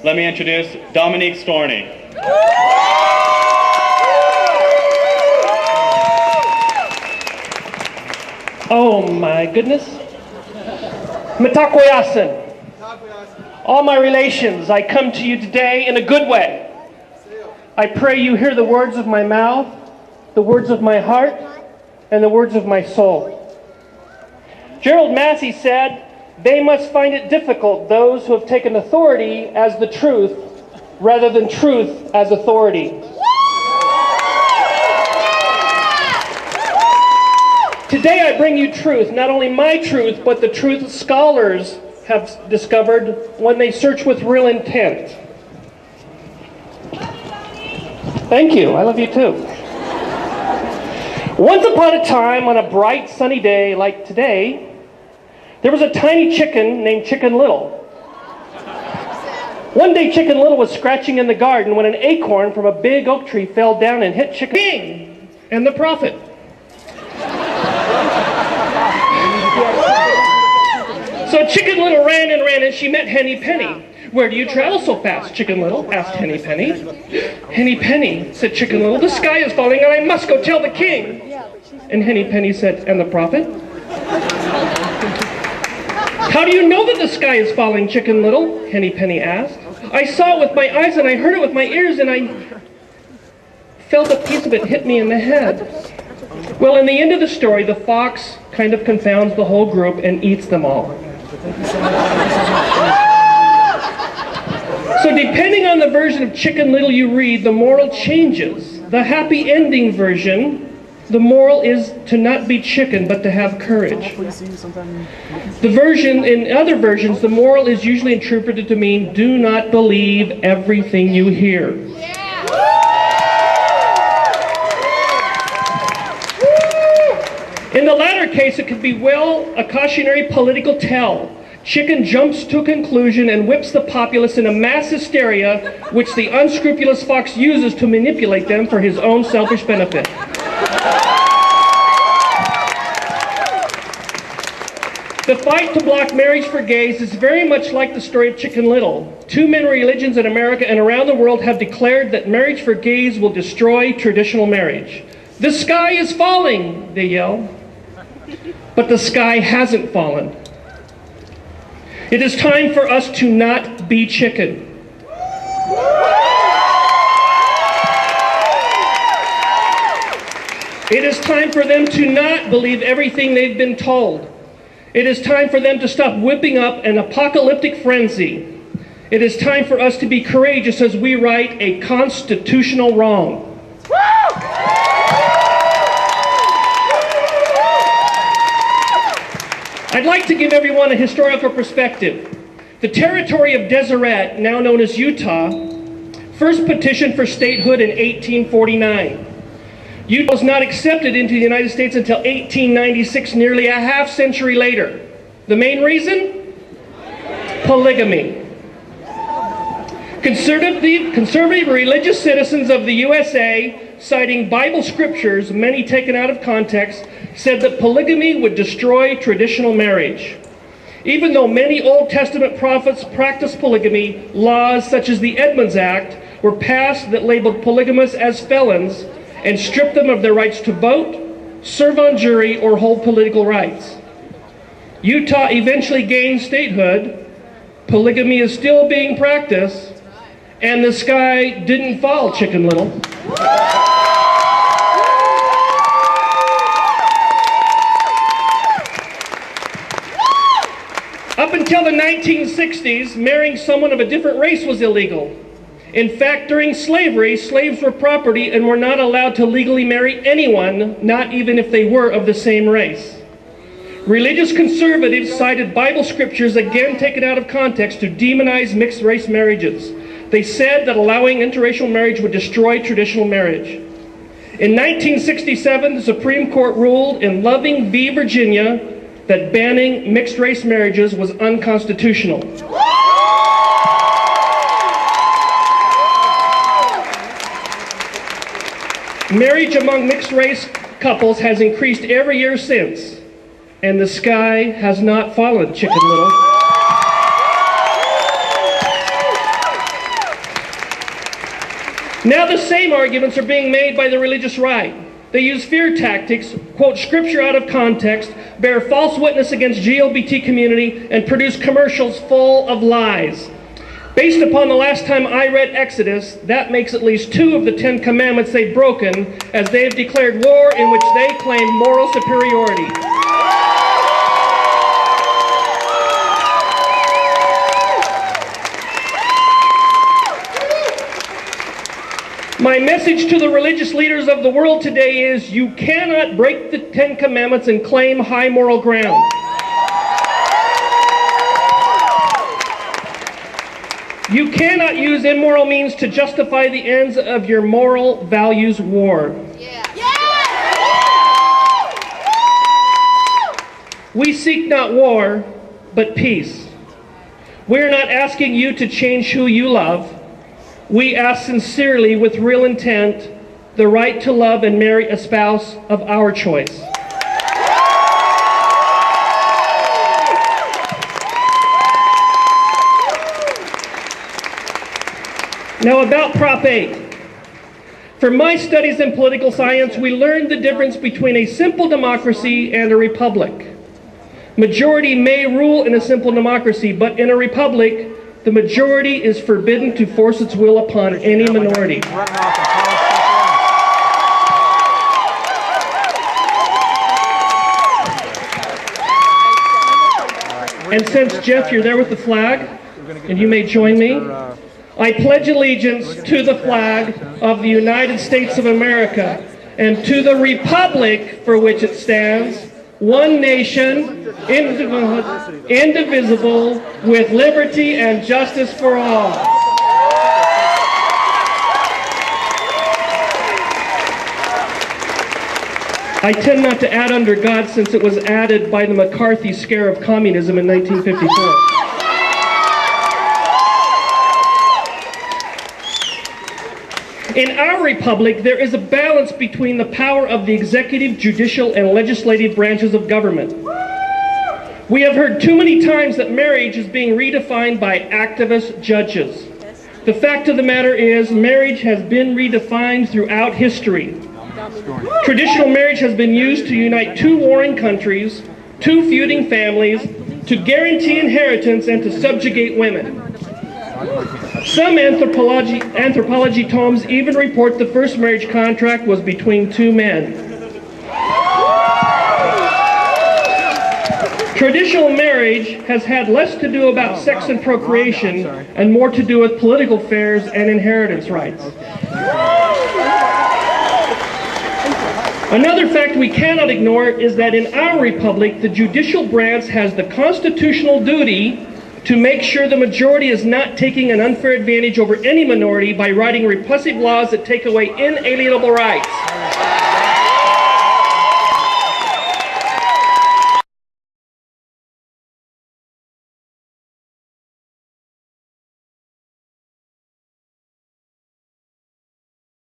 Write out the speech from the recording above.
Let me introduce Dominique Storni. Oh my goodness. Mitakoyasin. All my relations, I come to you today in a good way. I pray you hear the words of my mouth, the words of my heart, and the words of my soul. Gerald Massey said, "They must find it difficult, those who have taken authority as the truth, rather than truth as authority." Today I bring you truth, not only my truth, but the truth scholars have discovered when they search with real intent. Thank you, I love you too. Once upon a time, on a bright sunny day like today, there was a tiny chicken named Chicken Little. One day Chicken Little was scratching in the garden when an acorn from a big oak tree fell down and hit Chicken King and the prophet. So Chicken Little ran and ran, and she met Henny Penny. "Where do you travel so fast, Chicken Little?" asked Henny Penny. "Henny Penny," said Chicken Little, "the sky is falling and I must go tell the king." And Henny Penny said, "And the prophet?" "How do you know that the sky is falling, Chicken Little?" Henny Penny asked. "I saw it with my eyes and I heard it with my ears and I felt a piece of it hit me in the head." Well, in the end of the story, the fox kind of confounds the whole group and eats them all. So depending on the version of Chicken Little you read, the moral changes. The happy ending version, the moral is to not be chicken, but to have courage. In other versions, the moral is usually interpreted to mean, do not believe everything you hear. In the latter case, it could be, a cautionary political tell. Chicken jumps to a conclusion and whips the populace in a mass hysteria, which the unscrupulous fox uses to manipulate them for his own selfish benefit. The fight to block marriage for gays is very much like the story of Chicken Little. Two main religions in America and around the world have declared that marriage for gays will destroy traditional marriage. "The sky is falling," they yell. But the sky hasn't fallen. It is time for us to not be chicken. It is time for them to not believe everything they've been told. It is time for them to stop whipping up an apocalyptic frenzy. It is time for us to be courageous as we right a constitutional wrong. I'd like to give everyone a historical perspective. The territory of Deseret, now known as Utah, first petitioned for statehood in 1849. Utah was not accepted into the United States until 1896, nearly a half century later. The main reason? Polygamy. Conservative religious citizens of the USA, citing Bible scriptures, many taken out of context, said that polygamy would destroy traditional marriage. Even though many Old Testament prophets practiced polygamy, laws such as the Edmunds Act were passed that labeled polygamists as felons and stripped them of their rights to vote, serve on jury, or hold political rights. Utah eventually gained statehood. Polygamy is still being practiced, and the sky didn't fall, Chicken Little. Up until the 1960s, marrying someone of a different race was illegal. In fact, during slavery, slaves were property and were not allowed to legally marry anyone, not even if they were of the same race. Religious conservatives cited Bible scriptures, again taken out of context, to demonize mixed-race marriages. They said that allowing interracial marriage would destroy traditional marriage. In 1967, the Supreme Court ruled in Loving v. Virginia that banning mixed-race marriages was unconstitutional. Marriage among mixed-race couples has increased every year since, and the sky has not fallen, Chicken Little. Now the same arguments are being made by the religious right. They use fear tactics, quote scripture out of context, bear false witness against GLBT community, and produce commercials full of lies. Based upon the last time I read Exodus, that makes at least 2 of the 10 commandments they've broken, as they have declared war in which they claim moral superiority. My message to the religious leaders of the world today is you cannot break the 10 commandments and claim high moral ground. You cannot use immoral means to justify the ends of your moral values war. We seek not war, but peace. We are not asking you to change who you love. We ask sincerely, with real intent, the right to love and marry a spouse of our choice. Now about Prop 8. From my studies in political science, we learned the difference between a simple democracy and a republic. Majority may rule in a simple democracy, but in a republic, the majority is forbidden to force its will upon any minority. And since, Jeff, you're there with the flag, and you may join me, I pledge allegiance to the flag of the United States of America and to the republic for which it stands, one nation, indivisible, with liberty and justice for all. I tend not to add under God since it was added by the McCarthy scare of communism in 1954. In our republic, there is a balance between the power of the executive, judicial, and legislative branches of government. We have heard too many times that marriage is being redefined by activist judges. The fact of the matter is, marriage has been redefined throughout history. Traditional marriage has been used to unite 2 warring countries, 2 feuding families, to guarantee inheritance and to subjugate women. Some anthropology tomes even report the first marriage contract was between 2 men. Traditional marriage has had less to do about sex and procreation and more to do with political affairs and inheritance rights. Another fact we cannot ignore is that in our republic, the judicial branch has the constitutional duty to make sure the majority is not taking an unfair advantage over any minority by writing repressive laws that take away inalienable rights.